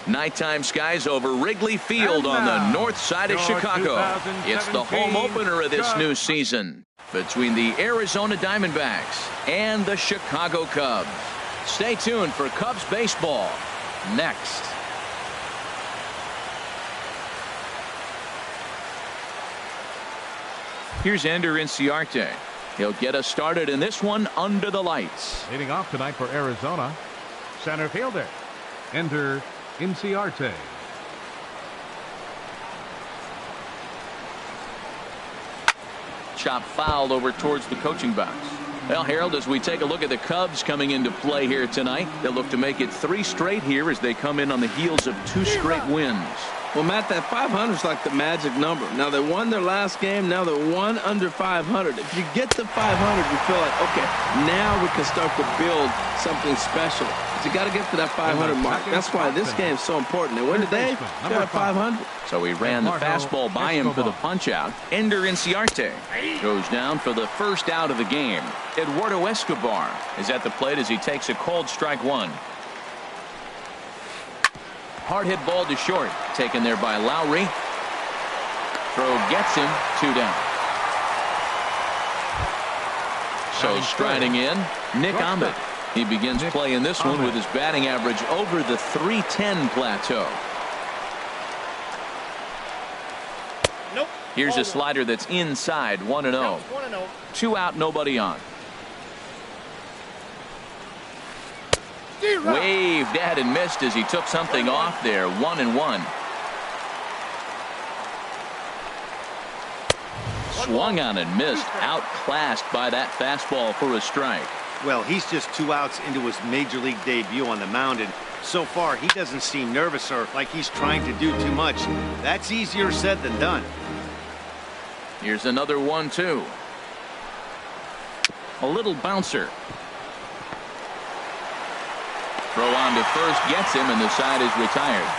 Nighttime skies over Wrigley Field on the north side of Chicago. It's the home opener of this new season between the Arizona Diamondbacks and the Chicago Cubs. Stay tuned for Cubs baseball next. Here's Ender Inciarte. He'll get us started in this one under the lights. Leading off tonight for Arizona, center fielder Ender Inciarte. Chop fouled over towards the coaching box. Well, Harold, as we take a look at the Cubs coming into play here tonight, they'll look to make it 3 straight here as they come in on the heels of 2 straight wins. Well, Matt, that 500 is like the magic number. Now, they won their last game. Now they're 1 under 500. If you get to 500, you feel like, okay, now we can start to build something special. But you got to get to that 500 mark. That's why this game is so important. They win today, they're at 500. So he ran the fastball by him for the punch-out. Ender Inciarte goes down for the first out of the game. Eduardo Escobar is at the plate as he takes a cold strike 1. Hard hit ball to short. Taken there by Lowry. Throw gets him. 2 down. So striding in, Nick Ahmed. He begins play in this one with his batting average over the .310 plateau. Here's a slider that's inside. 1-0. 2 out, nobody on. Waved at and missed as he took something off there. 1-1. Swung on and missed. Outclassed by that fastball for a strike. Well, he's just 2 outs into his major league debut on the mound, and so far he doesn't seem nervous or like he's trying to do too much. That's easier said than done. Here's another 1-2. A little bouncer. Throw on to first gets him, and the side is retired.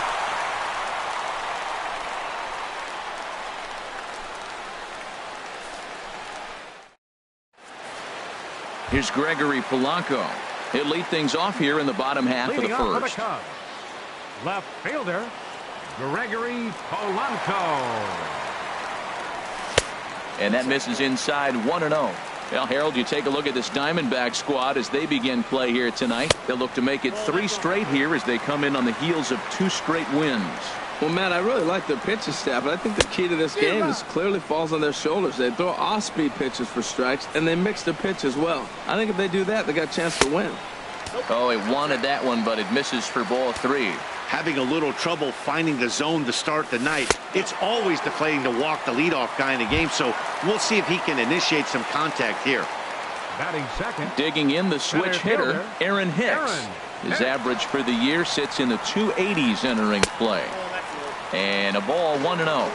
Here's Gregory Polanco. He'll lead things off here in the bottom half of the first. Left fielder Gregory Polanco. And that misses inside. 1-0. Well, Harold, you take a look at this Diamondback squad as they begin play here tonight. They'll look to make it 3 straight here as they come in on the heels of 2 straight wins. Well, Matt, I really like their pitching staff, but I think the key to this game is clearly falls on their shoulders. They throw off-speed pitches for strikes, and they mix their pitch as well. I think if they do that, they got a chance to win. Oh, he wanted that one, but it misses for ball 3. Having a little trouble finding the zone to start the night. It's always deflating to walk the leadoff guy in the game, so we'll see if he can initiate some contact here. Batting second. Digging in the switch hitter, Aaron Hicks. His average for the year sits in the 280s entering play. And a ball. 1-0.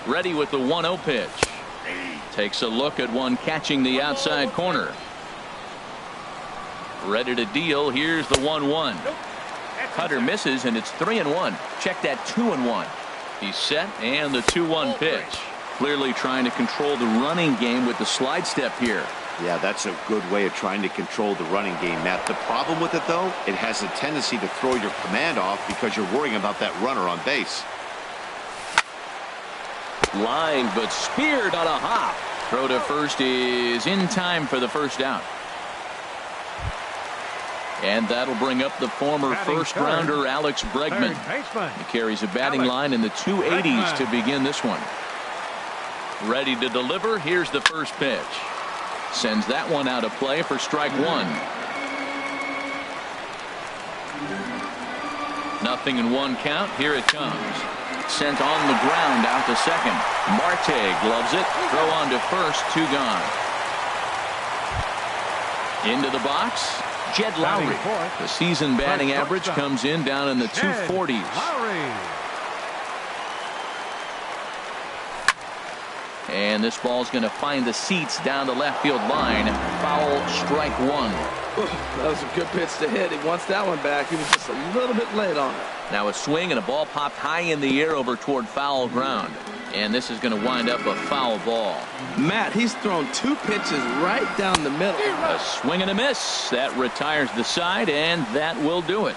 Ready with the 1-0 pitch. Takes a look at one catching the outside corner. Ready to deal. Here's the 1-1. Cutter misses, and it's 3-1. Check that 2-1. He's set, and the 2-1 pitch. Clearly trying to control the running game with the slide step here. Yeah, that's a good way of trying to control the running game, Matt. The problem with it, though, it has a tendency to throw your command off because you're worrying about that runner on base. Line, but speared on a hop. Throw to first is in time for the first out. And that'll bring up the former first-rounder Alex Bregman. He carries a batting line in the 280s to begin this one. Ready to deliver. Here's the first pitch. Sends that one out of play for strike 1. 0-1 count. Here it comes. Sent on the ground out to second. Marte gloves it. Throw on to first. 2 gone. Into the box. Jed Lowry. The season batting average comes in down in the 240s. And this ball's going to find the seats down the left field line. Foul, strike 1. That was a good pitch to hit. He wants that one back. He was just a little bit late on it. Now a swing and a ball popped high in the air over toward foul ground. And this is going to wind up a foul ball. Matt, he's thrown 2 pitches right down the middle. A swing and a miss. That retires the side, and that will do it.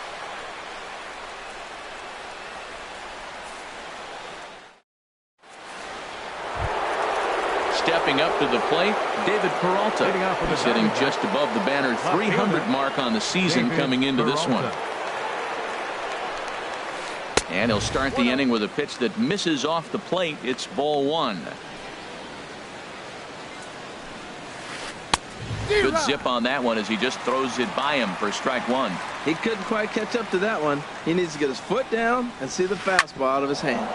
stepping up to the plate, David Peralta. He's hitting just above the banner 300 mark on the season coming into this one. And he'll start the inning with a pitch that misses off the plate. It's ball one. Good zip on that one as he just throws it by him for strike one. He couldn't quite catch up to that one. He needs to get his foot down and see the fastball out of his hand.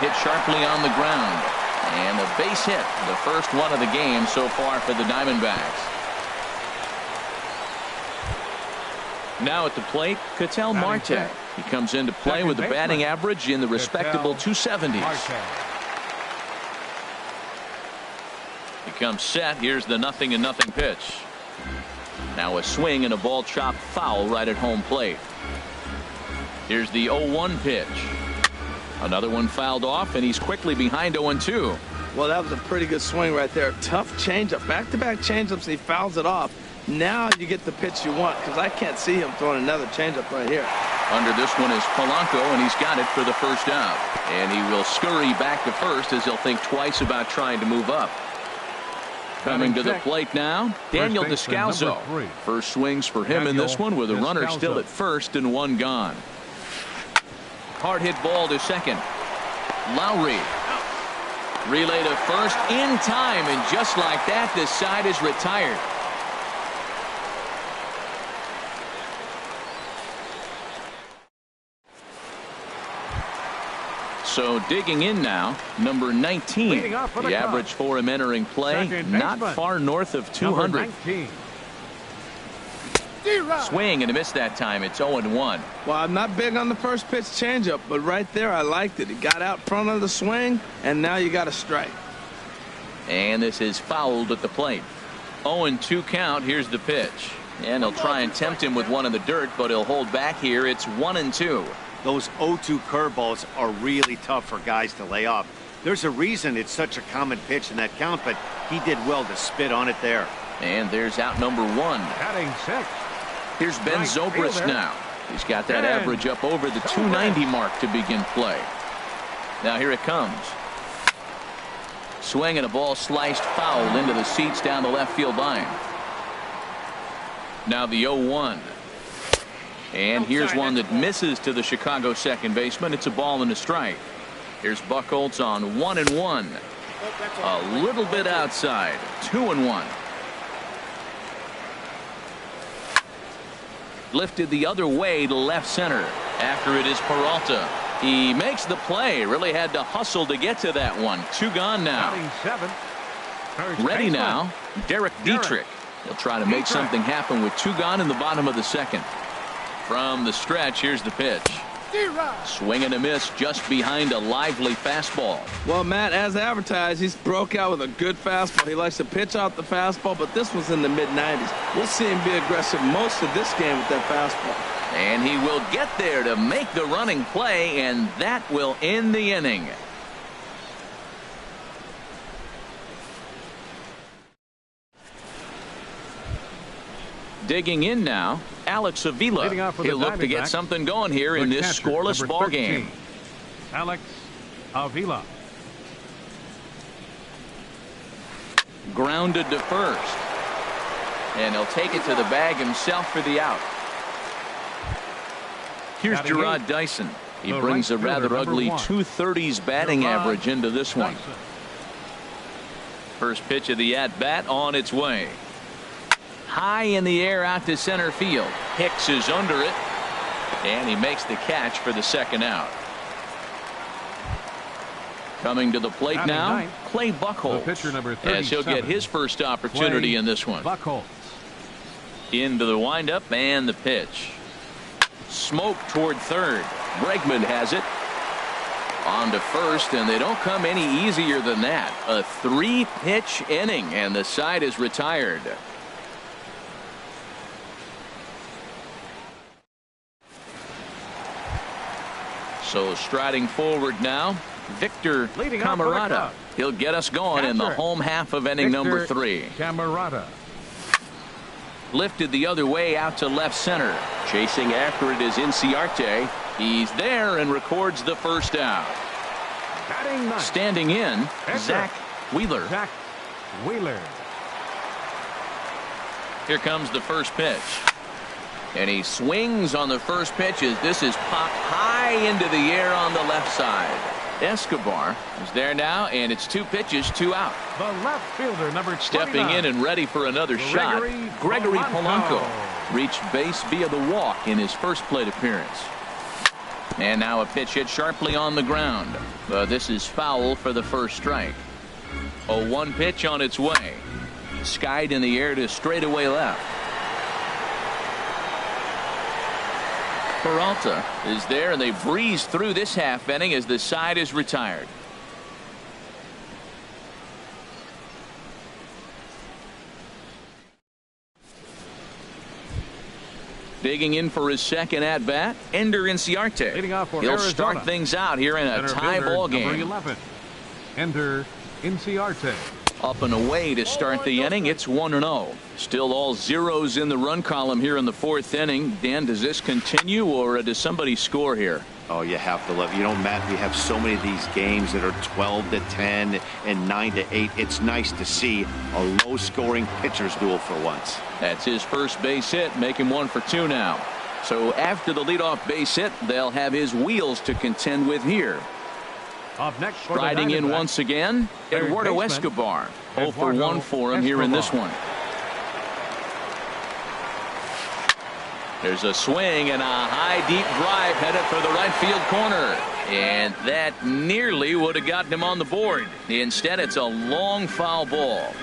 Hit sharply on the ground. And a base hit, the first one of the game so far for the Diamondbacks. Now at the plate, Ketel Marte. He comes into play with a batting average in the respectable 270s. He comes set. Here's the 0-0 pitch. Now a swing and a ball chopped foul right at home plate. Here's the 0-1 pitch. Another one fouled off, and he's quickly behind 0-2. Well, that was a pretty good swing right there. Tough changeup. Back-to-back changeups, and he fouls it off. Now you get the pitch you want, because I can't see him throwing another changeup right here. Under this one is Polanco, and he's got it for the first out. And he will scurry back to first as he'll think twice about trying to move up. Coming to the plate now, Daniel Descalso. First swings for him in this one with a runner still at first and one gone. Hard hit ball to second. Lowry. Relay to first in time, and just like that, this side is retired. So digging in now, number 19. The average for him entering play, not far north of 200. Swing and a miss that time. It's 0-1. Well, I'm not big on the first pitch changeup, but right there I liked it. He got out front of the swing, and now you got a strike. And this is fouled at the plate. 0-2 count. Here's the pitch. And he'll try and tempt him with one in the dirt, but he'll hold back here. It's 1-2. Those 0-2 curveballs are really tough for guys to lay off. There's a reason it's such a common pitch in that count, but he did well to spit on it there. And there's out number one. Batting sixth. Here's Ben Zobrist now. He's got that average up over the 290 mark to begin play. Now here it comes. Swing and a ball sliced foul into the seats down the left field line. Now the 0-1. And here's one that misses to the Chicago second baseman. It's a ball and a strike. Here's Buchholz on 1-1. A little bit outside. 2-1. Lifted the other way to left center. After it is Peralta. He makes the play. Really had to hustle to get to that one. Two gone now. Ready now, Derek Dietrich. He'll try to make something happen with two gone in the bottom of the second. From the stretch, here's the pitch. Swing and a miss just behind a lively fastball. Well, Matt, as advertised, he's broke out with a good fastball. He likes to pitch out the fastball, but this was in the mid-90s. We'll see him be aggressive most of this game with that fastball. And he will get there to make the running play, and that will end the inning. Digging in now, Alex Avila. He'll look to get something going here in this scoreless ball game. Alex Avila. Grounded to first. And he'll take it to the bag himself for the out. Here's Gerard Dyson. He brings a rather ugly 230s batting average into this one. First pitch of the at-bat on its way. High in the air out to center field. Hicks is under it. And he makes the catch for the second out. Coming to the plate now, Clay Buchholz. As he'll get his first opportunity in this one. Into the windup and the pitch. Smoke toward third. Bregman has it. On to first, and they don't come any easier than that. A three-pitch inning, and the side is retired. So striding forward now, Victor Camarada. He'll get us going in the home half of inning number 3. Camarada. Lifted the other way out to left center. Chasing after it is Inciarte. He's there and records the first out. Standing in, Zach Wheeler. Wheeler. Here comes the first pitch. And he swings on the first pitch as this is popped high into the air on the left side. Escobar is there now, and it's 2 pitches, 2 out. The left fielder, number 29. Stepping in and ready for another shot, Gregory Polanco reached base via the walk in his first plate appearance. And now a pitch hit sharply on the ground. This is foul for the first strike. A 1 pitch on its way. Skied in the air to straightaway left. Peralta is there, and they breeze through this half inning as the side is retired. Digging in for his second at bat, Ender Inciarte. He'll start things out here in a tie ball game. Number 11, Ender Inciarte. Up and away to start the inning. It's 1-0. Still all zeros in the run column here in the 4th inning. Dan, does this continue, or does somebody score here? Oh, you have to love. You know, Matt, we have so many of these games that are 12-10 and 9-8. It's nice to see a low-scoring pitcher's duel for once. That's his first base hit, make him 1 for 2 now. So after the leadoff base hit, they'll have his wheels to contend with here. Up next, riding in once again, Eduardo Escobar. 0 for 1 for him here in this one. There's a swing and a high deep drive headed for the right field corner, and that nearly would have gotten him on the board. Instead, it's a long foul ball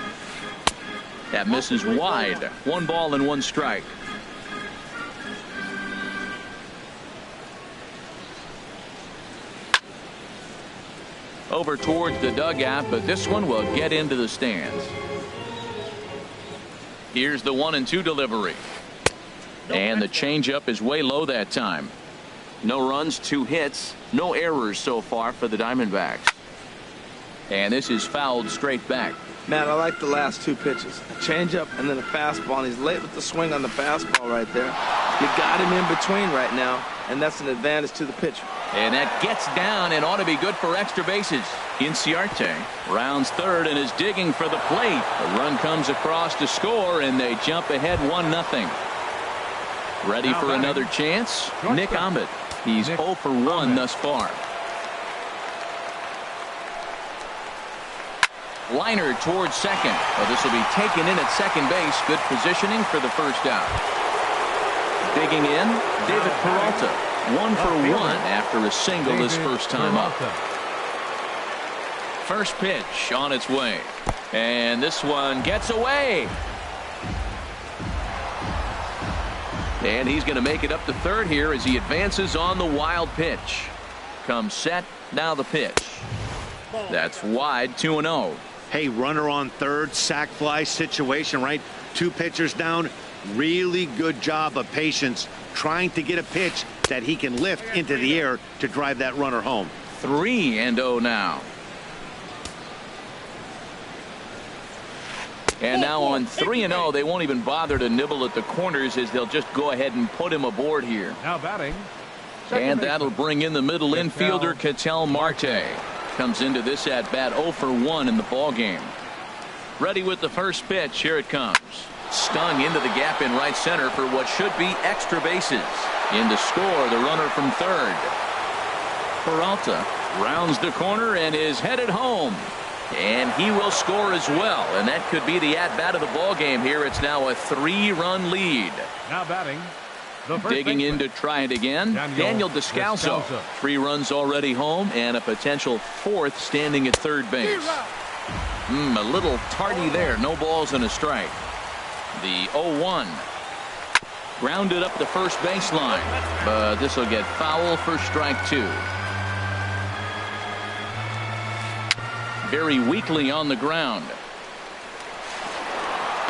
that misses wide. 1 ball and 1 strike. Over towards the dugout, but this one will get into the stands. Here's the 1-2 delivery. And the changeup is way low that time. No runs, 2 hits, no errors so far for the Diamondbacks. And this is fouled straight back. Matt, I like the last 2 pitches. A changeup and then a fastball, and he's late with the swing on the fastball right there. You got him in between right now, and that's an advantage to the pitcher. And that gets down and ought to be good for extra bases. Inciarte rounds third and is digging for the plate. A run comes across to score, and they jump ahead 1-0. Ready for another chance? Nick Ahmed. He's 0 for 1 thus far. Liner towards second. Well, this will be taken in at second base. Good positioning for the first out. Digging in, David Peralta. 1 for 1 after a single his first time up. First pitch on its way. And this one gets away. And he's going to make it up to third here as he advances on the wild pitch. Comes set, now the pitch. That's wide, 2-0. Hey, runner on third, sac fly situation, right? 2 pitchers down. Really good job of patience, trying to get a pitch that he can lift into the air to drive that runner home. 3-0 now. And now on 3-0, they won't even bother to nibble at the corners as they'll just go ahead and put him aboard here. Now batting. And that'll bring in the middle infielder, Ketel Marte. Comes into this at bat 0 for 1 in the ball game. Ready with the first pitch. Here it comes. Stung into the gap in right center for what should be extra bases. In to score, the runner from third. Peralta rounds the corner and is headed home. And he will score as well. And that could be the at-bat of the ball game here. It's now a 3-run lead. Now batting. Digging in to try it again. Daniel Descalso. 3 runs already home and a potential 4th standing at third base. A little tardy there. No balls and a strike. The 0-1. Grounded up the first baseline. But this will get foul for strike 2. Very weakly on the ground.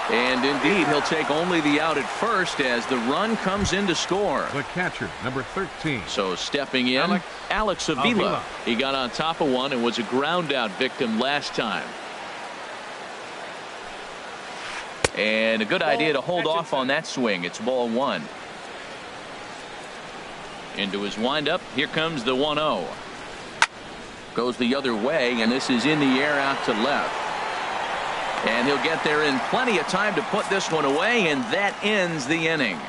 And indeed, he'll take only the out at first as the run comes in to score. The catcher, number 13. So stepping in, Alex Avila. He got on top of one and was a ground out victim last time. And a good idea to hold off on that swing. It's ball 1. Into his windup. Here comes the 1-0. Goes the other way, and this is in the air out to left. And he'll get there in plenty of time to put this one away, and that ends the inning.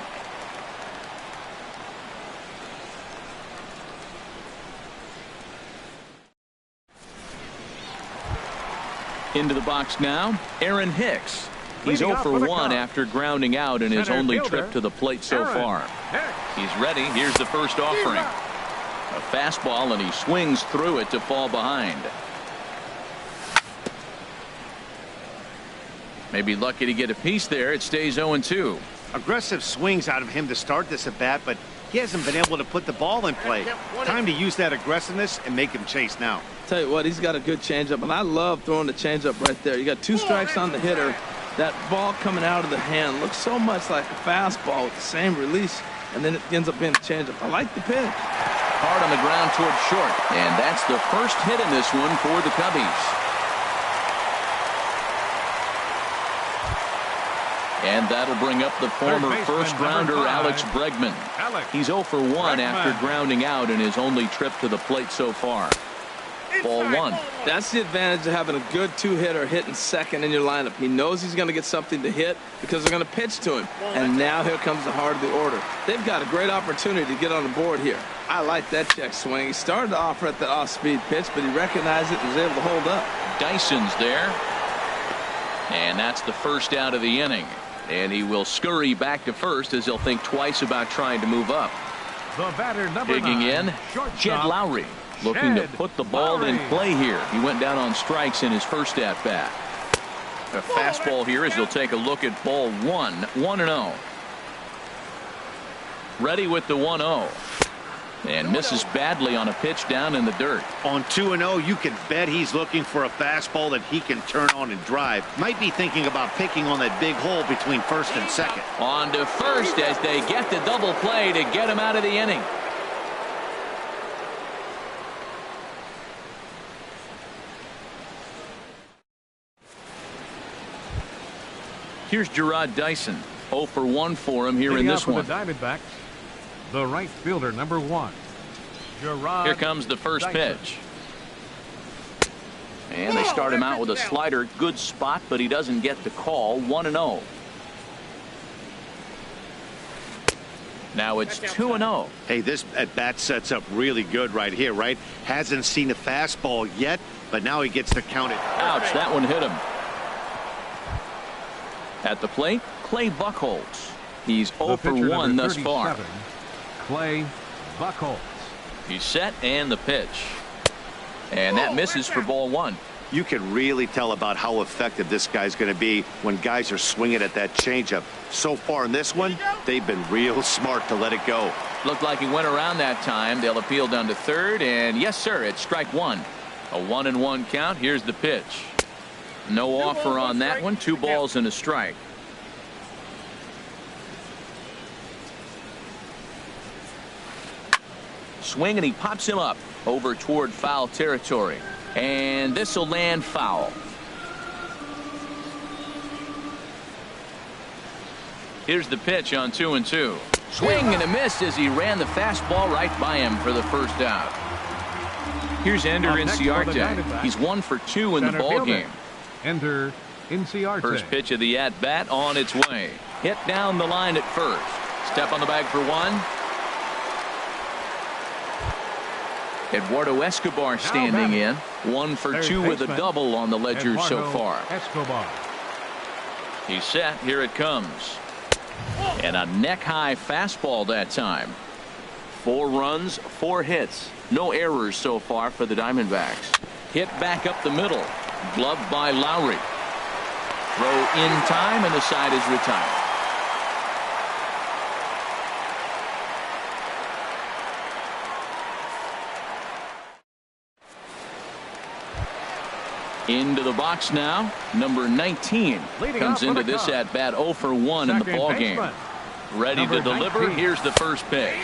Into the box now, Aaron Hicks. He's 0 for 1 after grounding out in his only trip to the plate so far. He's ready. Here's the first offering. A fastball, and he swings through it to fall behind. Maybe lucky to get a piece there. It stays 0-2. Aggressive swings out of him to start this at bat, but he hasn't been able to put the ball in play. Time to use that aggressiveness and make him chase now. Tell you what, he's got a good changeup, and I love throwing the changeup right there. You got 2 strikes on the hitter. That ball coming out of the hand looks so much like a fastball with the same release, and then it ends up being a changeup. I like the pitch. Hard on the ground toward short, and that's the first hit in this one for the Cubbies. And that'll bring up the former first-rounder Alex Bregman. He's 0 for 1 after grounding out in his only trip to the plate so far. Ball 1. That's the advantage of having a good 2-hitter hitting second in your lineup. He knows he's going to get something to hit because they're going to pitch to him. And now here comes the heart of the order. They've got a great opportunity to get on the board here. I like that check swing. He started to offer at the off-speed pitch, but he recognized it and was able to hold up. Dyson's there. And that's the first out of the inning. And he will scurry back to first as he'll think twice about trying to move up. The batter, number Digging 9, in, shortstop, Jed Lowry. Looking to put the ball in play here. He went down on strikes in his first at-bat. A fastball here as he'll take a look at ball 1. 1-0. Ready with the 1-0. And misses badly on a pitch down in the dirt. On 2-0, you can bet he's looking for a fastball that he can turn on and drive. Might be thinking about picking on that big hole between first and second. On to first as they get the double play to get him out of the inning. Here's Gerard Dyson. 0 for 1 for him here in this one. The Diamondbacks, the right fielder, number 1. Gerard Here comes the first Dyson. pitch. And they start him out with a slider. Good spot, but he doesn't get the call. 1-0. Now it's 2-0. Hey, this at-bat sets up really good right here, right? Hasn't seen a fastball yet, but now he gets to count it. Ouch, that one hit him. At the plate, Clay Buchholz. He's 0 for 1 thus far. Clay Buchholz. He's set and the pitch. And that misses for ball 1. You can really tell about how effective this guy's going to be when guys are swinging at that changeup. So far in this one, they've been real smart to let it go. Looked like he went around that time. They'll appeal down to third, and yes, sir, it's strike 1. A 1-1 count. Here's the pitch. No offer on that one. 2 balls and a strike. Swing, and he pops him up over toward foul territory. And this will land foul. Here's the pitch on 2-2. Swing and a miss as he ran the fastball right by him for the first out. Here's Ender Inciarte. He's 1 for 2 in the ball game. Ender Inciarte. First pitch of the at-bat on its way. Hit down the line at first. Step on the bag for 1. Eduardo Escobar standing in. 1 for 2 with a double on the ledger so far. Escobar. He's set. Here it comes. And a neck-high fastball that time. 4 runs, 4 hits. No errors so far for the Diamondbacks. Hit back up the middle. Gloved by Lowry. Throw in time, and the side is retired. Into the box now. Number 19 comes into this at bat 0 for 1 in the ball game. Ready to deliver. Here's the first pitch.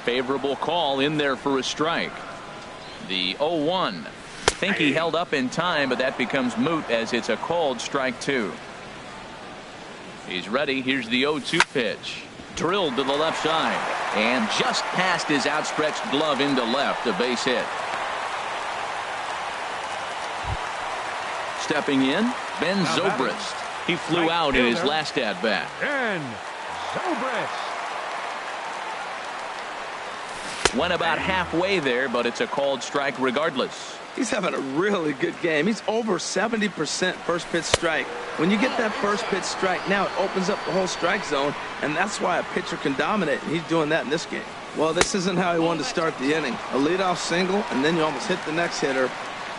Favorable call in there for a strike. The 0-1. Think he held up in time, but that becomes moot as it's a called strike 2. He's ready. Here's the 0-2 pitch. Drilled to the left side and just past his outstretched glove into left. A base hit. stepping in, Ben Zobrist. He flew out in his last at-bat. Ben Zobrist. Went about halfway there, but it's a called strike regardless. He's having a really good game. He's over 70% first pitch strike. When you get that first pitch strike, now it opens up the whole strike zone, and that's why a pitcher can dominate, and he's doing that in this game. Well, this isn't how he wanted to start the inning. A leadoff single, and then you almost hit the next hitter.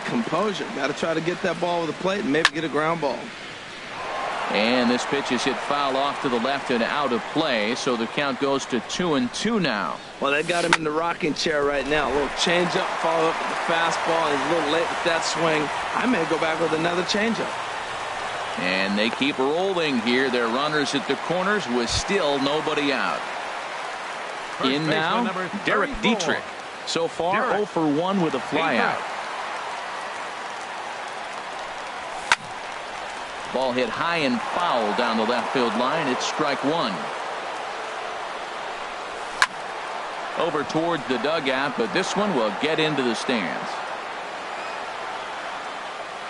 Composure. Got to try to get that ball over the plate and maybe get a ground ball. And this pitch is hit foul off to the left and out of play, so the count goes to 2-2 now. Well, they got him in the rocking chair right now. A little changeup, follow up with the fastball. He's a little late with that swing. I may go back with another changeup. And they keep rolling here. Their runners at the corners with still nobody out. In now, Derek Dietrich. So far, 0 for 1 with a flyout. Ball hit high and foul down the left field line. It's strike one. Over towards the dugout, but this one will get into the stands.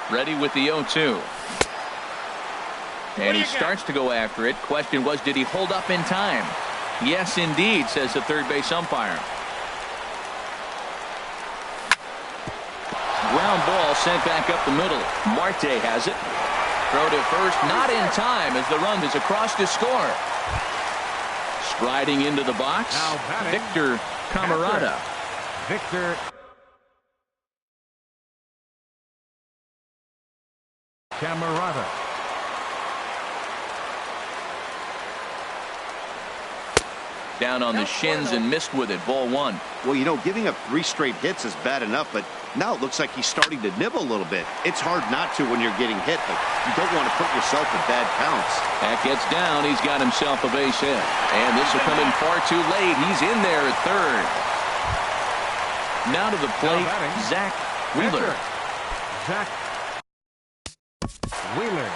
Ready with the 0-2. And he starts to go after it. Question was, did he hold up in time? Yes, indeed, says the third base umpire. Ground ball sent back up the middle. Marte has it. Throw to first, not in time as the run is across to score. Striding into the box, Victor Camarada. Victor Camarada. Down on the shins and missed with it. Ball one. Well, you know, giving up 3 straight hits is bad enough, but now it looks like he's starting to nibble a little bit. It's hard not to when you're getting hit, but you don't want to put yourself in bad counts. That gets down. He's got himself a base hit. And this will come in far too late. He's in there at third. Now to the plate, Zach Wheeler. Zach Wheeler.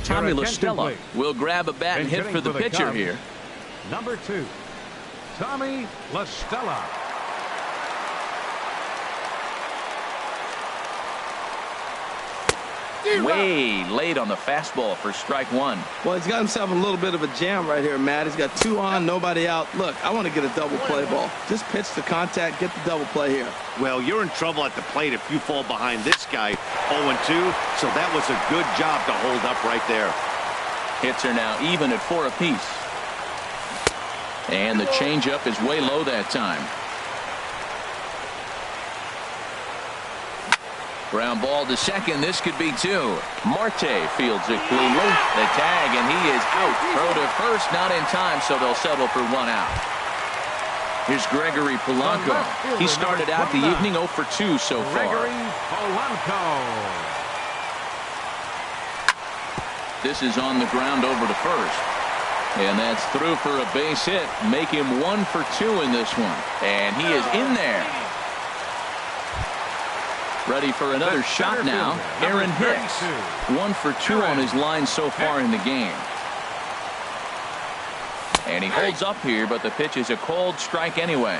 Tommy LaStella will grab a bat and hit for the pitcher here. Number 2, Tommy LaStella. Way late on the fastball for strike one. Well, he's got himself a little bit of a jam right here, Matt. He's got 2 on, nobody out. Look, I want to get a double play ball. Just pitch the contact, get the double play here. Well, you're in trouble at the plate if you fall behind this guy 0-2, so that was a good job to hold up right there. Hits are now even at 4 apiece. And the changeup is way low that time. Ground ball to second. This could be 2. Marte fields it cleanly. The tag, and he is out. Throw to first, not in time, so they'll settle for 1 out. Here's Gregory Polanco. He started out the evening 0 for 2 so far. Gregory Polanco. This is on the ground over to first. And that's through for a base hit. Make him 1 for 2 in this one. And he is in there. Ready for another shot now. Aaron Hicks. 1 for 2 on his line so far in the game. And he holds up here, but the pitch is a cold strike anyway.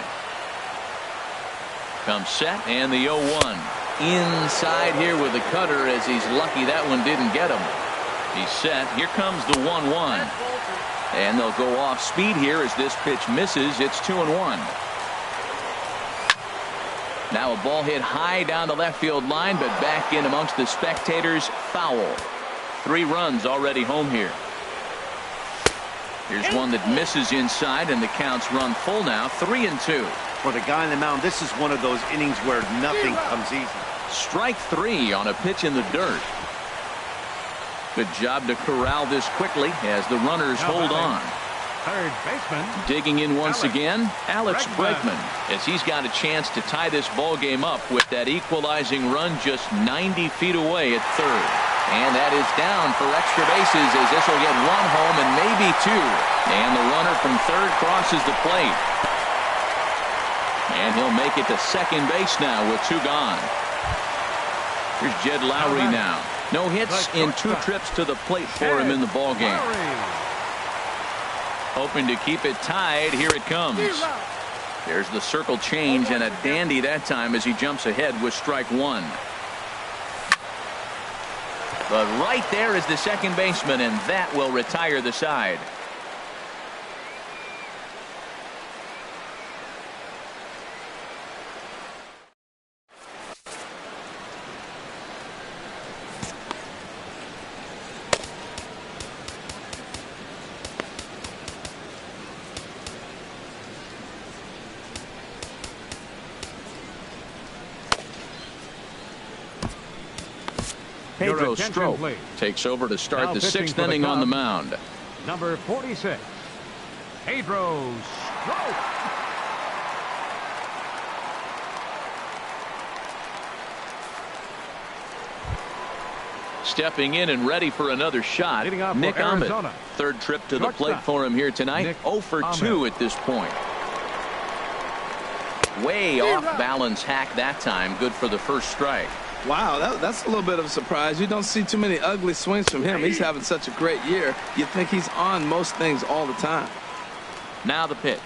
Comes set and the 0-1. Inside here with the cutter as he's lucky that one didn't get him. He's set. Here comes the 1-1. And they'll go off speed here as this pitch misses. It's 2-1. Now a ball hit high down the left field line, but back in amongst the spectators. Foul. 3 runs already home here. Here's one that misses inside, and the counts run full now. 3-2. For the guy on the mound, this is one of those innings where nothing comes easy. Strike 3 on a pitch in the dirt. Good job to corral this quickly as the runners hold on. Third baseman. Digging in once again, Alex Bregman, as he's got a chance to tie this ball game up with that equalizing run just 90 feet away at third. And that is down for extra bases as this will get 1 home and maybe 2. And the runner from third crosses the plate. And he'll make it to second base now with 2 gone. Here's Jed Lowry now. No hits in 2 trips to the plate for him in the ballgame. Hoping to keep it tied. Here it comes. There's the circle change, and a dandy that time as he jumps ahead with strike 1. But right there is the second baseman, and that will retire the side. Pedro Strop takes over to start now the 6th the inning on the mound. Number 46, Pedro Strop. Stepping in and ready for another shot, Nick Ahmed. 3rd trip to the plate for him here tonight. Nick 0 for 2 at this point. Way off balance hack that time. Good for the first strike. Wow, that's a little bit of a surprise. You don't see too many ugly swings from him. He's having such a great year. You think he's on most things all the time. Now the pitch.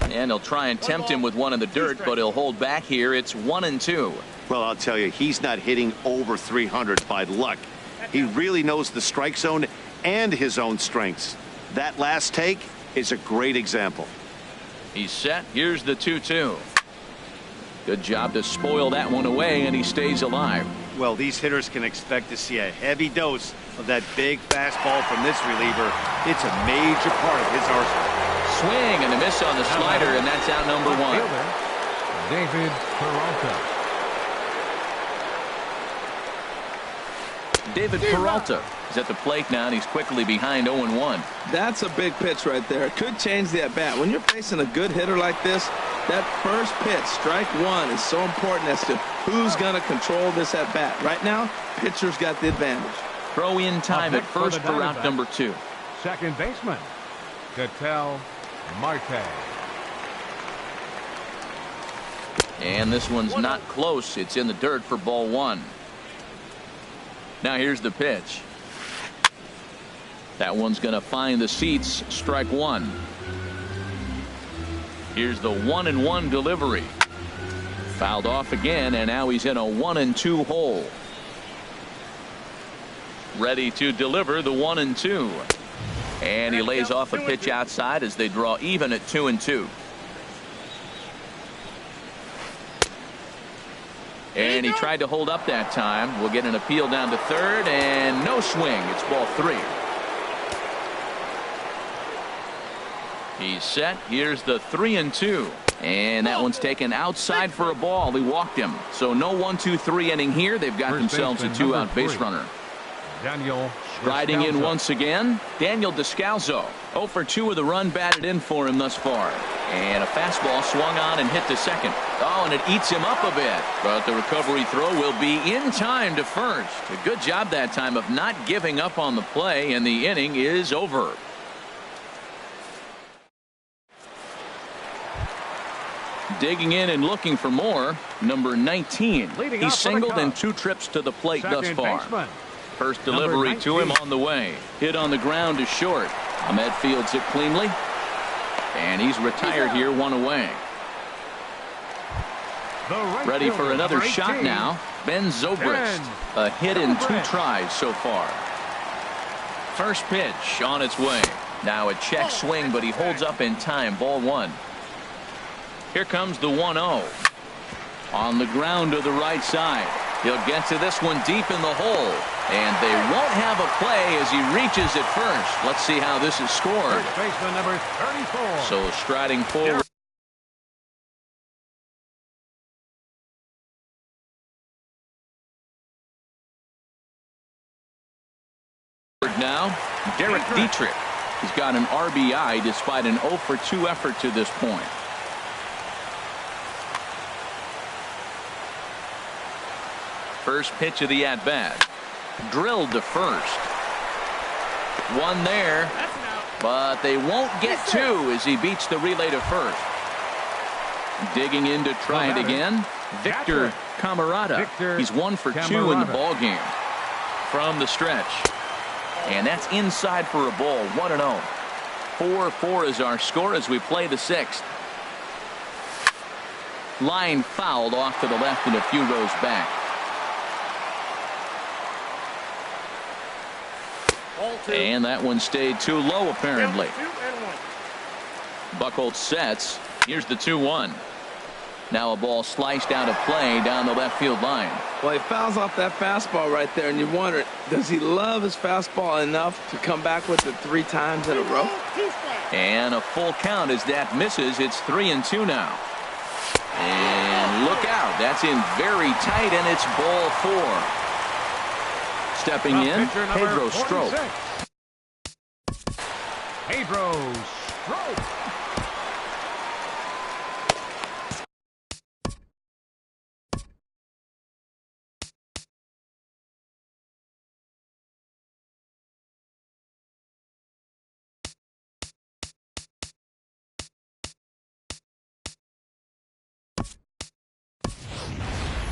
And he'll try and tempt him with one in the dirt, but he'll hold back here. It's 1-2. Well, I'll tell you, he's not hitting over 300 by luck. He really knows the strike zone and his own strengths. That last take is a great example. He's set. Here's the 2-2. Good job to spoil that one away, and he stays alive. Well, these hitters can expect to see a heavy dose of that big fastball from this reliever. It's a major part of his arsenal. Swing and a miss on the slider, and that's out number 1. David Peralta. David Peralta is at the plate now, and he's quickly behind 0-1. That's a big pitch right there. It could change the at-bat. When you're facing a good hitter like this, that first pitch, strike 1, is so important as to who's going to control this at-bat. Right now, pitcher's got the advantage. Throw in time at first for route number 2. Second baseman, Ketel Marte. And this one's not close. It's in the dirt for ball 1. Now here's the pitch. That one's going to find the seats. Strike 1. Here's the 1-1 delivery. Fouled off again, and now he's in a 1-2 hole. Ready to deliver the 1-2. And he lays off a pitch outside as they draw even at 2-2. And he tried to hold up that time. We'll get an appeal down to 3rd, and no swing. It's ball 3. He's set. Here's the 3-2. And that one's taken outside for a ball. He walked him. So no 1-2-3 inning here. They've got themselves a 2-out base runner. Daniel Riding in Descalso. once again, Daniel Descalso. 0 for 2 of the run batted in for him thus far. And a fastball swung on and hit to second. Oh, and it eats him up a bit. But the recovery throw will be in time to first. A good job that time of not giving up on the play, and the inning is over. Digging in and looking for more, number 19. He's singled in 2 trips to the plate thus far. Baseman. First delivery to him on the way. Hit on the ground is short. Ahmed fields it cleanly. And he's retired here, 1 away. Ready for another shot now. Ben Zobrist. A hit in 2 tries so far. First pitch on its way. Now a check swing, but he holds up in time. Ball 1. Here comes the 1-0. On the ground to the right side. He'll get to this one deep in the hole. And they won't have a play as he reaches it first. Let's see how this is scored. First baseman number 34. So striding forward. Now, Derek Dietrich. He's got an RBI despite an 0 for 2 effort to this point. First pitch of the at-bat. Drilled to first. One there, but they won't get 2 as he beats the relay to first. Digging in to try it again. Victor Camarada. He's 1 for 2 in the ball game from the stretch. And that's inside for a ball. 1-0. 4-4 is our score as we play the 6th. Line fouled off to the left and a few rows back. And that one stayed too low apparently. Buchholz sets. Here's the 2-1. Now a ball sliced out of play down the left field line. Well, he fouls off that fastball right there, and you wonder, does he love his fastball enough to come back with it 3 times in a row? And a full count as that misses. It's 3-2 now. And look out. That's in very tight, and it's ball 4. Stepping in, Pedro Strop. Pedro Strop.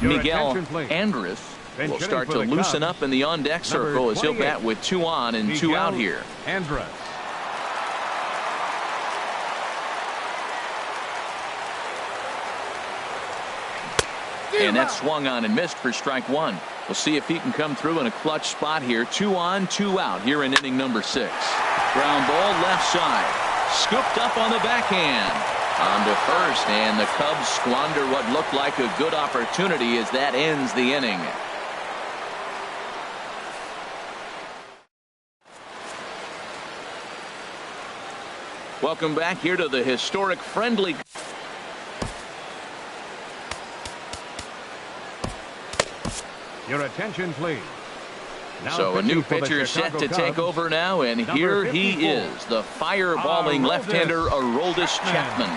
Miguel Andres will start to loosen up in the on-deck circle as he'll bat with 2 on and 2 out here. Andres. And that swung on and missed for strike 1. We'll see if he can come through in a clutch spot here. 2 on, 2 out here in inning number 6. Ground ball left side. Scooped up on the backhand. On to first, and the Cubs squander what looked like a good opportunity as that ends the inning. Welcome back here to the historic friendly. Your attention, please. Now So a new pitcher set to take over now, and here he is, the fireballing left-hander Aroldis Chapman.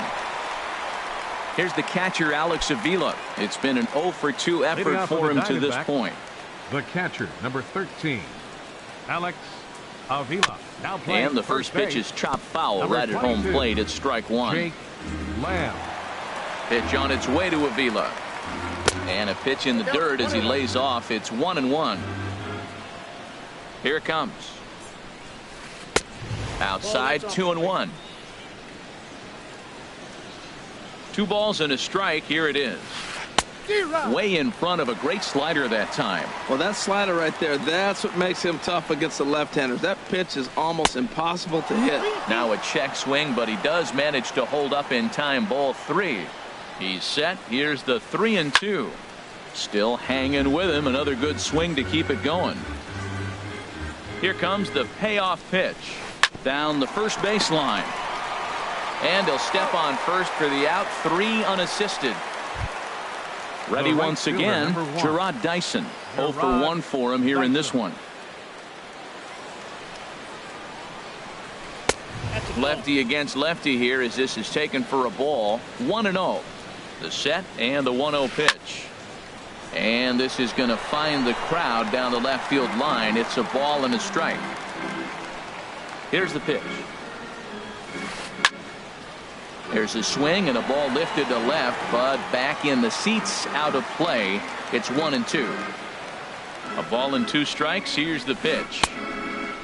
Here's the catcher Alex Avila. It's been an 0 for 2 effort for him to this point. The catcher, number 13, Alex Avila. Now playing and the first pitch is chopped foul right at home plate at strike 1. Jake Lamb. Pitch on its way to Avila. And a pitch in the dirt as he lays off. It's 1-1. Here it comes. Outside, 2-1. 2 balls and a strike. Here it is. Way in front of a great slider that time. Well, that slider right there, that's what makes him tough against the left-handers. That pitch is almost impossible to hit. Now a check swing, but he does manage to hold up in time. Ball 3. He's set. Here's the 3-2. Still hanging with him. Another good swing to keep it going. Here comes the payoff pitch. Down the first baseline. And he'll step on first for the out. 3 unassisted. Ready once again, Gerard Dyson. 0 for 1 for him here in this one. Lefty against lefty here as this is taken for a ball. 1-0. The set and the 1-0 pitch. And this is going to find the crowd down the left field line. It's a ball and a strike. Here's the pitch. There's a swing and a ball lifted to left, but back in the seats, out of play. It's 1-2. A ball and 2 strikes. Here's the pitch.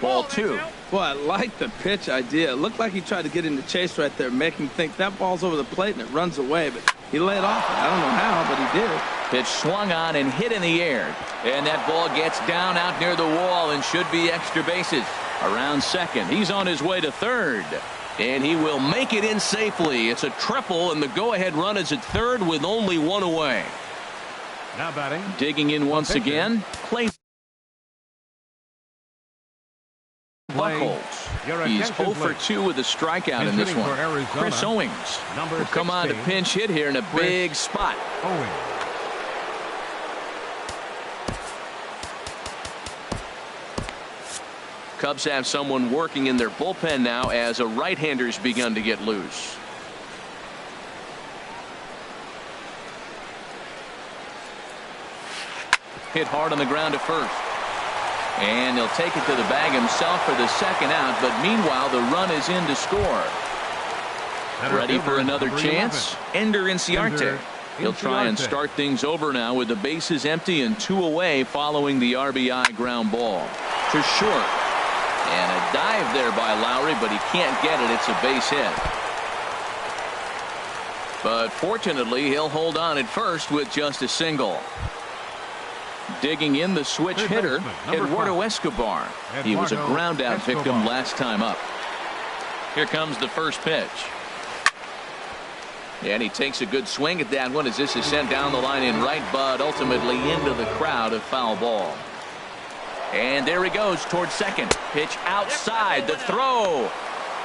Ball 2. Well, I like the pitch idea. It looked like he tried to get into chase right there, make him think that ball's over the plate and it runs away, but he laid off it. I don't know how, but he did. Pitch swung on and hit in the air, and that ball gets down out near the wall and should be extra bases. Around second. He's on his way to third, and he will make it in safely. It's a triple, and the go-ahead run is at third with only 1 away. Now batting. Digging in once again. Clay Buchholz. He's 0 for 2 with a strikeout in this one. Chris Owings will come on to pinch hit here in a big spot. Cubs have someone working in their bullpen now as a right-hander's begun to get loose. Hit hard on the ground to first. And he'll take it to the bag himself for the second out, but meanwhile the run is in to score. Ready for another chance? Ender Inciarte. He'll try and start things over now with the bases empty and 2 away following the RBI ground ball to short. And a dive there by Lowry, but he can't get it. It's a base hit. But fortunately, he'll hold on at first with just a single. Digging in the switch hitter, Eduardo Escobar. He was a ground out victim last time up. Here comes the first pitch. And he takes a good swing at that one as this is sent down the line in right, but ultimately into the crowd, a foul ball. And there he goes towards second. Pitch outside, the throw.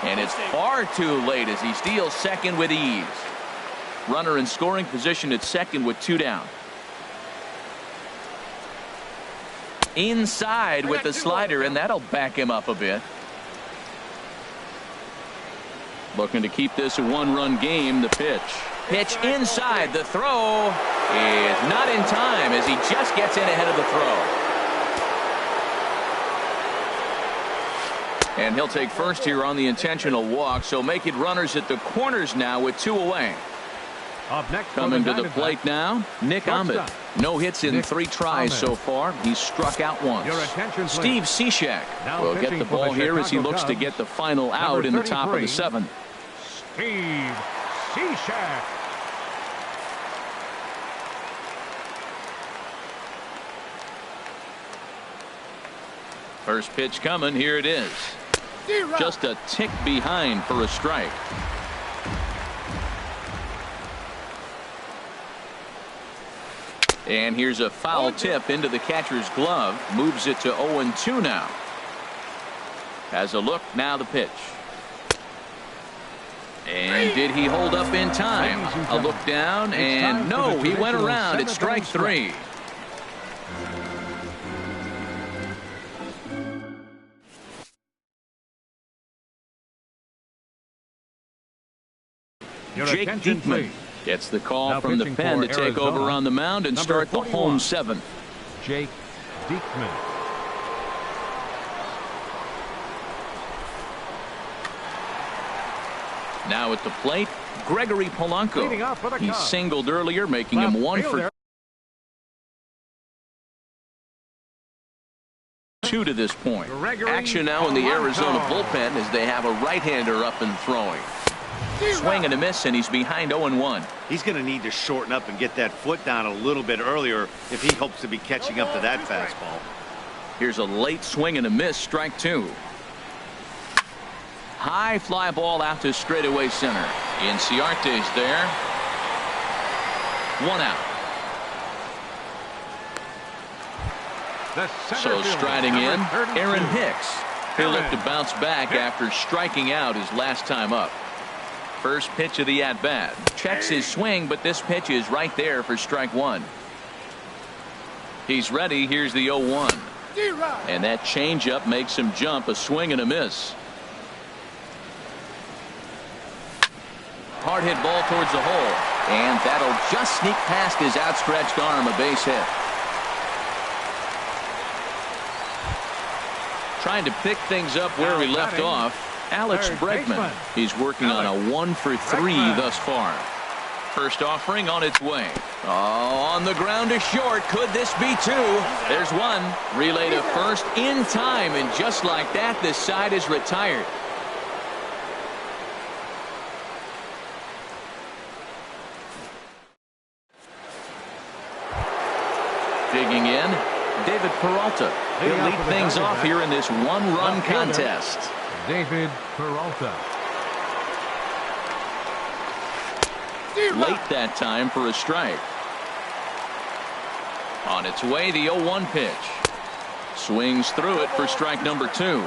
And it's far too late as he steals second with ease. Runner in scoring position at second with 2 down. Inside with the slider, and that'll back him up a bit. Looking to keep this a 1-run game. The pitch. Pitch inside. The throw is not in time as he just gets in ahead of the throw. And he'll take first here on the intentional walk, so make it runners at the corners now with 2 away. Up next, coming to the plate now, Nick Ahmed. No hits in 3 tries so far. He's struck out once. Steve Cishek will get the ball here as he looks to get the final out in the top of the 7th. Steve Cishek. First pitch coming. Here it is. Just a tick behind for a strike. And here's a foul tip into the catcher's glove. Moves it to 0-2 now. Has a look. Now the pitch. And did he hold up in time? A look down, and no, he went around. It's strike 3. Jake Diekman gets the call from the pen to take over on the mound and start the home 7th. Jake Diekman. Now at the plate, Gregory Polanco. He singled earlier, making him 1 for 2 to this point. Action now in the Arizona bullpen as they have a right-hander up and throwing. Swing and a miss, and he's behind 0-1. He's going to need to shorten up and get that foot down a little bit earlier if he hopes to be catching up to that fastball. Here's a late swing and a miss, strike 2. High fly ball out to straightaway center. Inciarte's there. 1 out. So striding in, Aaron Hicks. He'll look to bounce back after striking out his last time up. First pitch of the at-bat. Checks his swing, but this pitch is right there for strike 1. He's ready. Here's the 0-1. And that changeup makes him jump. A swing and a miss. Hard hit ball towards the hole. And that'll just sneak past his outstretched arm. A base hit. Trying to pick things up where he left off. Alex Bregman. He's working on a 1 for 3 thus far. First offering on its way. Oh, on the ground to short. Could this be 2? There's 1. Relay to first in time, and just like that, this side is retired. Digging in, David Peralta. He'll lead things off here in this 1-run contest. David Peralta. Late that time for a strike. On its way, the 0-1 pitch. Swings through it for strike number 2.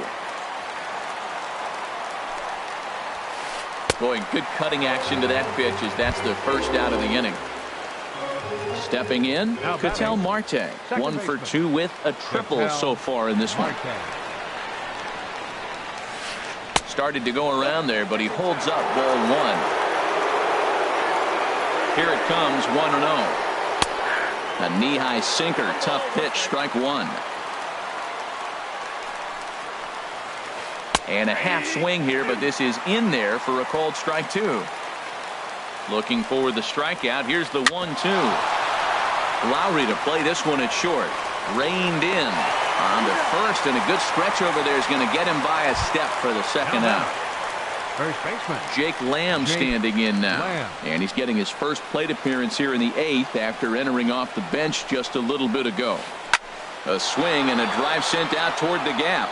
Boy, good cutting action to that pitch as that's the first out of the inning. Stepping in, Ketel Marte. 1 for 2 with a triple so far in this one. Started to go around there, but he holds up ball 1. Here it comes, 1-0. A knee-high sinker, tough pitch, strike 1. And a half swing here, but this is in there for a called strike 2. Looking for the strikeout. Here's the 1-2. Lowry to play this one at short. Reined in on the first, and a good stretch over there is going to get him by a step for the second out. First baseman Jake Lamb standing in now. And he's getting his first plate appearance here in the 8th after entering off the bench just a little bit ago. A swing and a drive sent out toward the gap.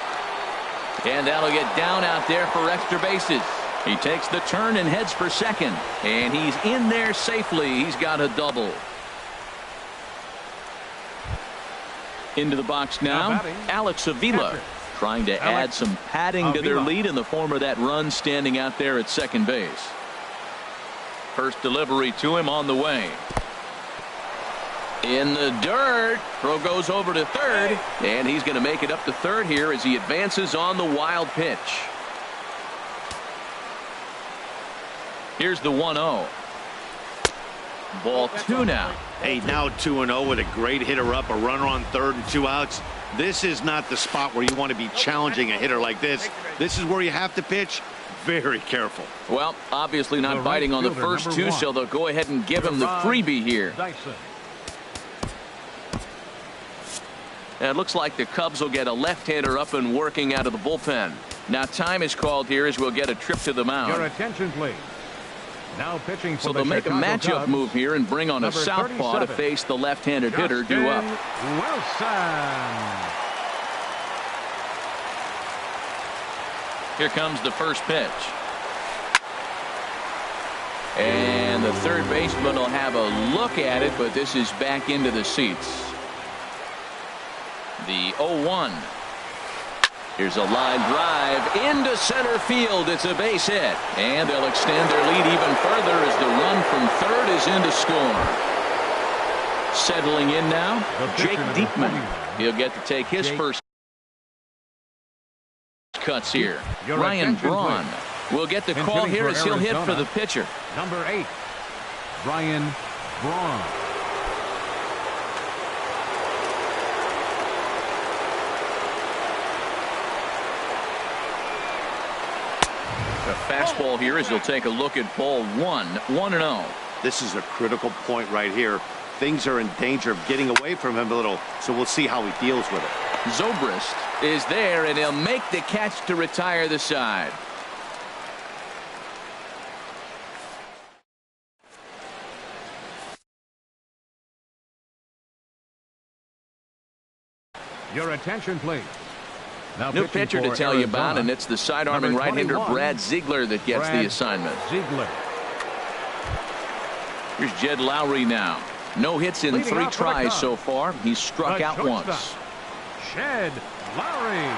And that'll get down out there for extra bases. He takes the turn and heads for second. And he's in there safely. He's got a double. Into the box now, Alex Avila. Trying to add some padding to their lead in the form of that run standing out there at second base. First delivery to him on the way. In the dirt. Throw goes over to third. And he's going to make it up to third here as he advances on the wild pitch. Here's the 1-0. Ball 2 now. Hey, now 2-0 with a great hitter up, a runner on third and 2 outs. This is not the spot where you want to be challenging a hitter like this. This is where you have to pitch very careful. Well, obviously not biting on the first 2, so they'll go ahead and give him the freebie here. And it looks like the Cubs will get a left-hander up and working out of the bullpen. Now time is called here as we'll get a trip to the mound. Your attention, please. Now pitching for so they'll make a matchup move here and bring on a southpaw to face the left-handed hitter due up. Wilson. Here comes the first pitch. And the third baseman will have a look at it, but this is back into the seats. The 0-1. Here's a line drive into center field. It's a base hit. And they'll extend their lead even further as the run from third is in to score. Settling in now, Jake Diekman. He'll get to take his first cuts here. Ryan Braun will get the call here as he'll hit for the pitcher. Number 8, Ryan Braun. A fastball here as he'll take a look at ball 1, 1-0. This is a critical point right here. Things are in danger of getting away from him a little, so we'll see how he deals with it. Zobrist is there, and he'll make the catch to retire the side. Your attention, please. Now new pitcher to tell you about, and it's the side-arming right-hander Brad Ziegler that gets the assignment. Ziegler. Here's Jed Lowry now. No hits in 3 tries so far. He's struck out once. Jed Lowry.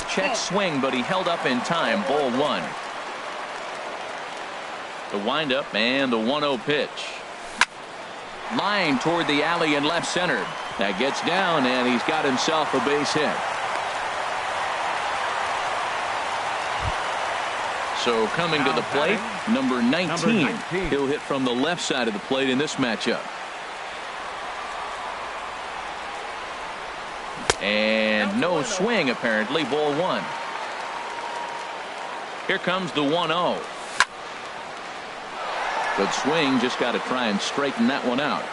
Check swing, but he held up in time. Ball 1. The windup and the 1-0 pitch. Line toward the alley in left center. That gets down, and he's got himself a base hit. So coming to the plate, number 19. He'll hit from the left side of the plate in this matchup. And no swing, apparently. Ball 1. Here comes the 1-0. Good swing, just got to try and straighten that one out.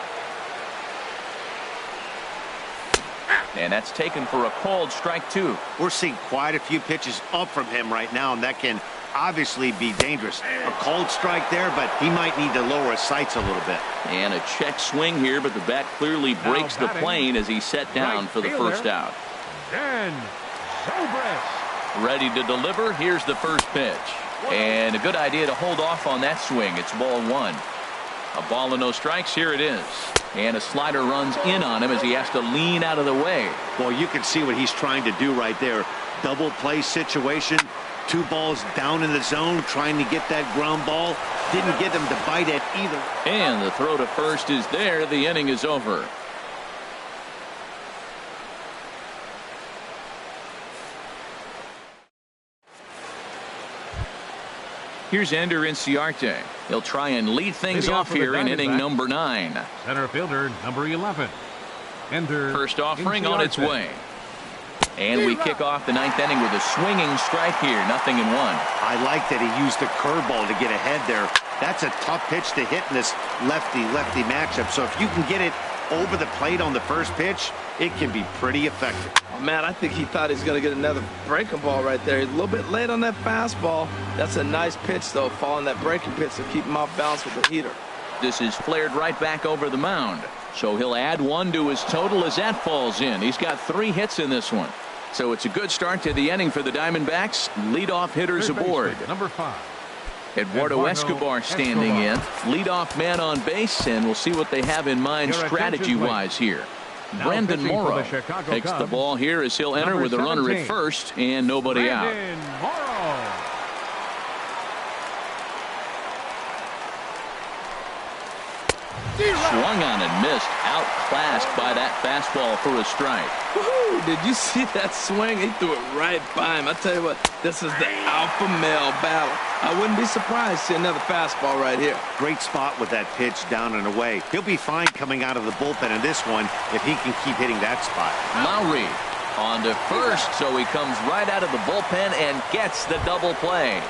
And that's taken for a called strike 2. We're seeing quite a few pitches up from him right now, and that can obviously be dangerous. A called strike there, but he might need to lower his sights a little bit. And a check swing here, but the bat clearly breaks the plane as he's set down for the first out. And Zobrist. Ready to deliver. Here's the first pitch. And a good idea to hold off on that swing. It's ball 1. A ball and no strikes. Here it is. And a slider runs in on him as he has to lean out of the way. Well, you can see what he's trying to do right there. Double play situation. 2 balls down in the zone, trying to get that ground ball. Didn't get him to bite it either. And the throw to first is there. The inning is over. Here's Ender Inciarte. He'll try and lead things off here in inning number 9. Center fielder number 11. Ender First offering on its way. And we kick off the ninth inning with a swinging strike here. 0-1. I like that he used the curveball to get ahead there. That's a tough pitch to hit in this lefty-lefty matchup. So if you can get it over the plate on the first pitch, it can be pretty effective. Oh, man, I think he thought he's going to get another breaking ball right there. He's a little bit late on that fastball. That's a nice pitch, though, following that breaking pitch to keep him off balance with the heater. This is flared right back over the mound. So he'll add 1 to his total as that falls in. He's got 3 hits in this one. So it's a good start to the inning for the Diamondbacks. Leadoff hitters aboard. Number 5. Eduardo Escobar standing in. Leadoff man on base, and we'll see what they have in mind strategy-wise here. Brandon Morrow takes the ball here as he'll enter with a runner at first and nobody out. Swung on and missed. Outclassed by that fastball for a strike. Woohoo! Did you see that swing? He threw it right by him. I tell you what, this is the alpha male battle. I wouldn't be surprised to see another fastball right here. Great spot with that pitch down and away. He'll be fine coming out of the bullpen in this one if he can keep hitting that spot. Lowry on to first, so he comes right out of the bullpen and gets the double play.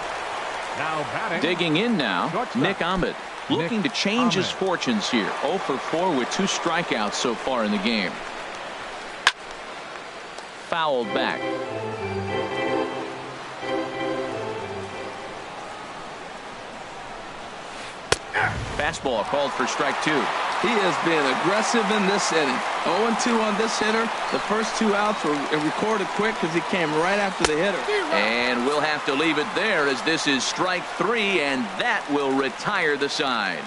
Now batting. Digging in now, Nick Ahmed. Looking to change his fortunes here. 0 for 4 with 2 strikeouts so far in the game. Fouled back. Fastball called for strike 2. He has been aggressive in this inning. 0-2 on this hitter. The first 2 outs were recorded quick because he came right after the hitter. And we'll have to leave it there as this is strike 3, and that will retire the side.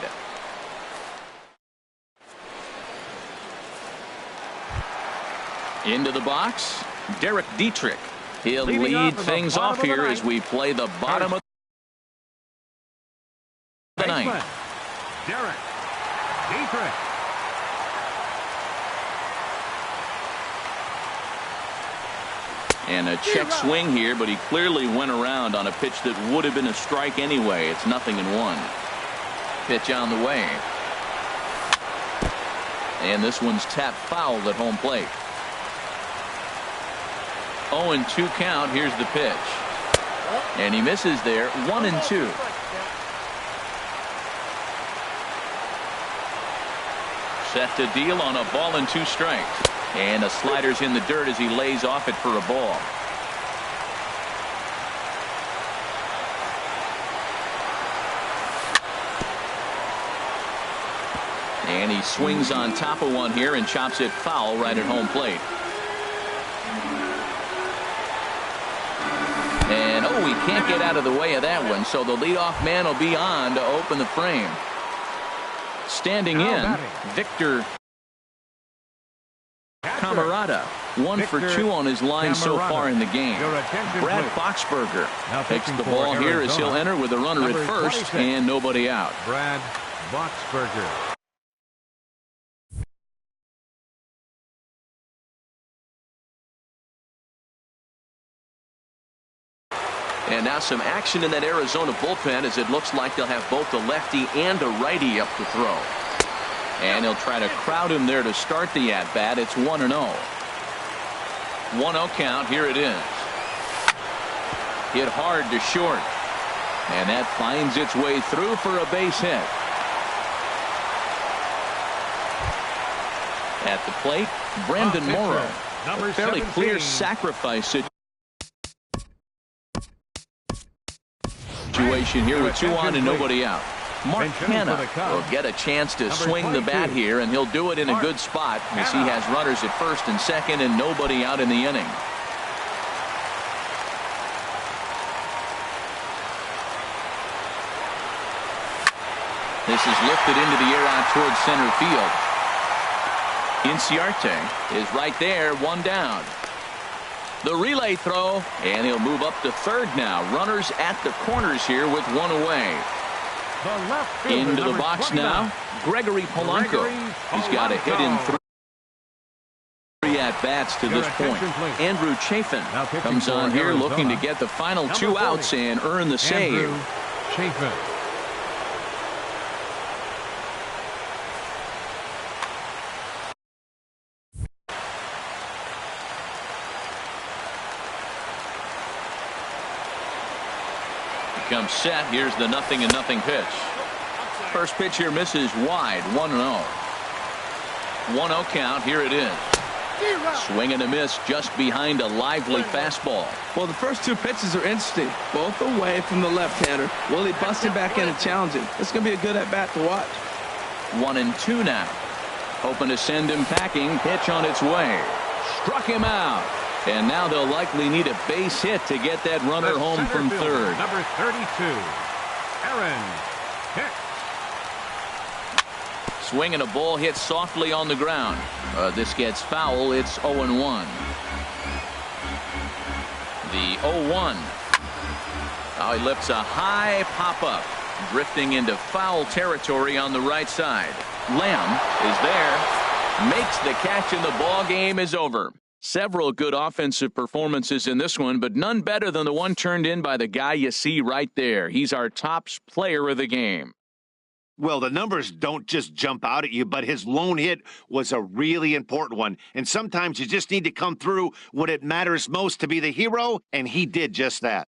Into the box, Derek Dietrich. He'll lead things off here as we play the bottom of the ninth. Derek Dietrich. And a check swing here, but he clearly went around on a pitch that would have been a strike anyway. It's 0-1. Pitch on the way. And this one's tapped foul at home plate. 0-2 count. Here's the pitch. And he misses there. 1-2. Set to deal on a ball and 2 strikes. And the slider's in the dirt as he lays off it for a ball. And he swings on top of one here and chops it foul right at home plate. And oh, he can't get out of the way of that one, so the leadoff man will be on to open the frame. Standing in, Victor Camarada. 1 for 2 on his line so far in the game. Brad Boxberger takes the ball here as he'll enter with a runner at first and nobody out. Brad Boxberger. And now some action in that Arizona bullpen as it looks like they'll have both a lefty and a righty up to throw. And he'll try to crowd him there to start the at-bat. It's 1-0. 1-0 count. Here it is. Hit hard to short. And that finds its way through for a base hit. At the plate, Brandon Morrow. A fairly clear sacrifice situation here with 2 on and nobody out. Mark Hanna will get a chance to swing the bat here, and he'll do it in a good spot as he has runners at first and second and nobody out in the inning. This is lifted into the air out towards center field. Inciarte is right there, 1 down. The relay throw, and he'll move up to third now. Runners at the corners here with 1 away. Into the box now, Gregory Polanco. He's got a hit in 3 at-bats to this point. Andrew Chafin comes on here looking to get the final 2 outs and earn the save. Chafin. Comes set. Here's the 0-0 pitch. First pitch here misses wide. 1-0. 1-0 count. Here it is. Swing and a miss just behind a lively fastball. Well, the first two pitches are interesting. Both away from the left-hander. Will he bust him back in and challenge him? It's going to be a good at-bat to watch. 1-2 now. Hoping to send him packing. Pitch on its way. Struck him out. And now they'll likely need a base hit to get that runner home from third. Number 32, Aaron Hicks. Swing and a ball hit softly on the ground. This gets foul. It's 0-1. The 0-1. Now he lifts a high pop-up, drifting into foul territory on the right side. Lamb is there, makes the catch, and the ball game is over. Several good offensive performances in this one, but none better than the one turned in by the guy you see right there. He's our top player of the game. Well, the numbers don't just jump out at you, but his lone hit was a really important one. And sometimes you just need to come through when it matters most to be the hero, and he did just that.